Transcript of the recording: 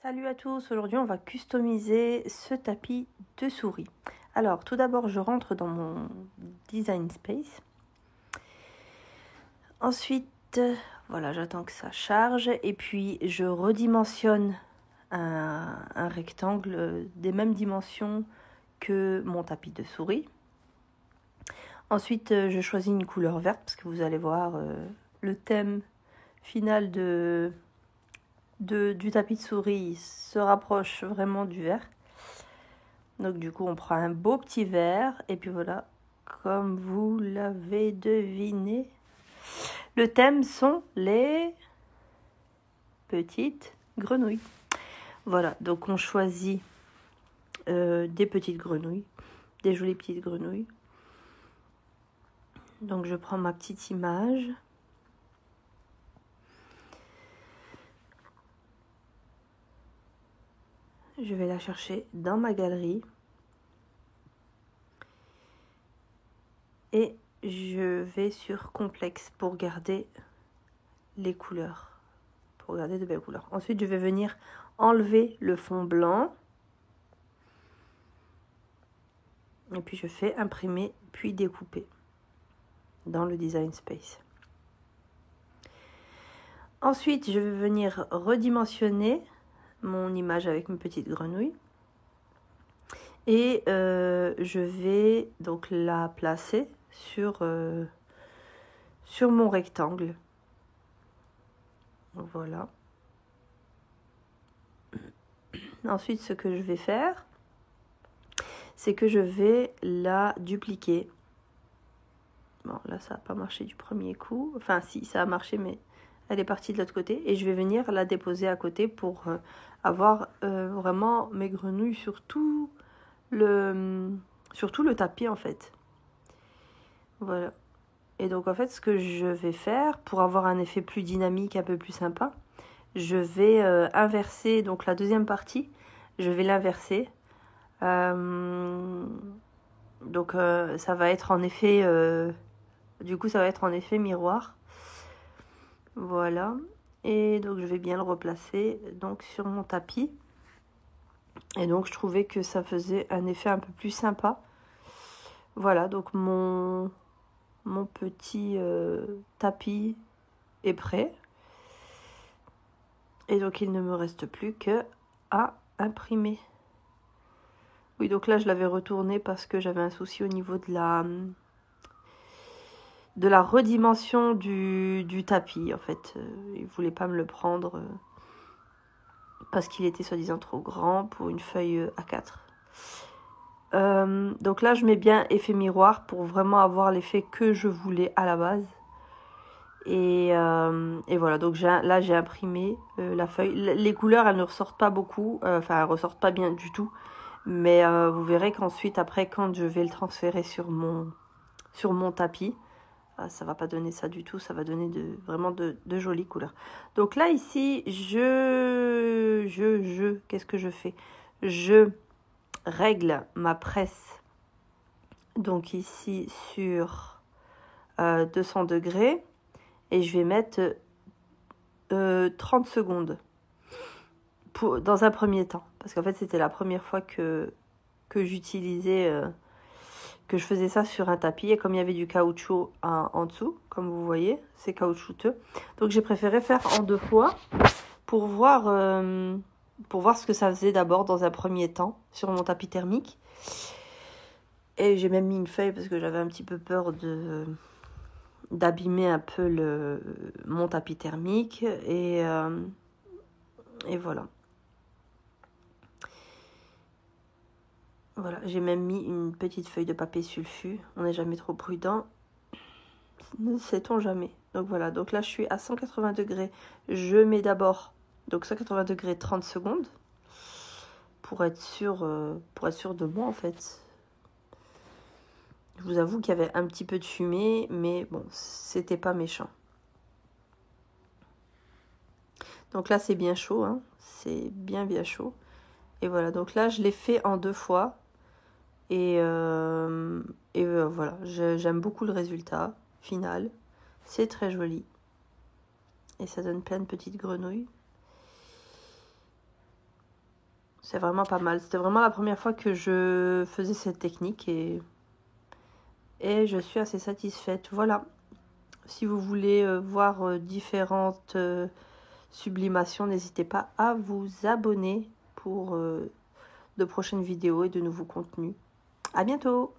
Salut à tous, aujourd'hui on va customiser ce tapis de souris. Alors tout d'abord je rentre dans mon design space. Ensuite, voilà, j'attends que ça charge et puis je redimensionne un rectangle des mêmes dimensions que mon tapis de souris. Ensuite je choisis une couleur verte parce que vous allez voir le thème final du tapis de souris se rapproche vraiment du vert. Donc du coup on prend un beau petit vert et puis voilà, comme vous l'avez deviné, le thème sont les petites grenouilles. Voilà, donc on choisit des petites grenouilles, des jolies petites grenouilles. Donc je prends ma petite image. Je vais la chercher dans ma galerie. Et je vais sur complexe pour garder les couleurs. Pour garder de belles couleurs. Ensuite, je vais venir enlever le fond blanc. Et puis, je fais imprimer puis découper dans le design space. Ensuite, je vais venir redimensionner mon image avec mes petites grenouilles. Et je vais donc la placer sur mon rectangle. Voilà. Ensuite, ce que je vais faire, c'est que je vais la dupliquer. Bon, là, ça n'a pas marché du premier coup. Enfin, si, ça a marché, mais elle est partie de l'autre côté. Et je vais venir la déposer à côté pour avoir vraiment mes grenouilles sur tout le tapis, en fait. Voilà. Et donc, en fait, ce que je vais faire, pour avoir un effet plus dynamique, un peu plus sympa, je vais inverser, donc la deuxième partie, je vais l'inverser. Donc, ça va être en effet... du coup, ça va être en effet miroir. Voilà. Et donc, je vais bien le replacer donc, sur mon tapis. Et donc, je trouvais que ça faisait un effet un peu plus sympa. Voilà, donc mon petit tapis est prêt. Et donc, il ne me reste plus que à imprimer. Oui, donc là, je l'avais retourné parce que j'avais un souci au niveau de la redimension du tapis. En fait, il ne voulait pas me le prendre parce qu'il était soi-disant trop grand pour une feuille A4. Donc là, je mets bien effet miroir pour vraiment avoir l'effet que je voulais à la base. Et voilà, donc là j'ai imprimé la feuille. Les couleurs, elles ne ressortent pas beaucoup, enfin elles ne ressortent pas bien du tout. Mais vous verrez qu'ensuite, après, quand je vais le transférer sur mon tapis, ça va pas donner ça du tout, ça va donner vraiment de jolies couleurs. Donc là, ici, qu'est-ce que je fais? Je règle ma presse, donc ici, sur 200 degrés. Et je vais mettre 30 secondes dans un premier temps. Parce qu'en fait, c'était la première fois que j'utilisais, que je faisais ça sur un tapis. Et comme il y avait du caoutchouc en dessous, comme vous voyez, c'est caoutchouteux. Donc j'ai préféré faire en 2 fois pour voir ce que ça faisait d'abord dans un premier temps sur mon tapis thermique. Et j'ai même mis une feuille parce que j'avais un petit peu peur d'abîmer un peu mon tapis thermique et voilà. Voilà, j'ai même mis une petite feuille de papier sulfu. On n'est jamais trop prudent. Ne sait-on jamais. Donc voilà, donc là je suis à 180 degrés. Je mets d'abord donc 180 degrés 30 secondes pour être sûr de moi en fait. Je vous avoue qu'il y avait un petit peu de fumée, mais bon, c'était pas méchant. Donc là, c'est bien chaud, hein. C'est bien chaud. Et voilà, donc là, je l'ai fait en 2 fois. Et voilà, j'aime beaucoup le résultat final. C'est très joli. Et ça donne plein de petites grenouilles. C'est vraiment pas mal. C'était vraiment la première fois que je faisais cette technique et je suis assez satisfaite. Voilà. Si vous voulez voir différentes sublimations, n'hésitez pas à vous abonner pour de prochaines vidéos et de nouveaux contenus. À bientôt!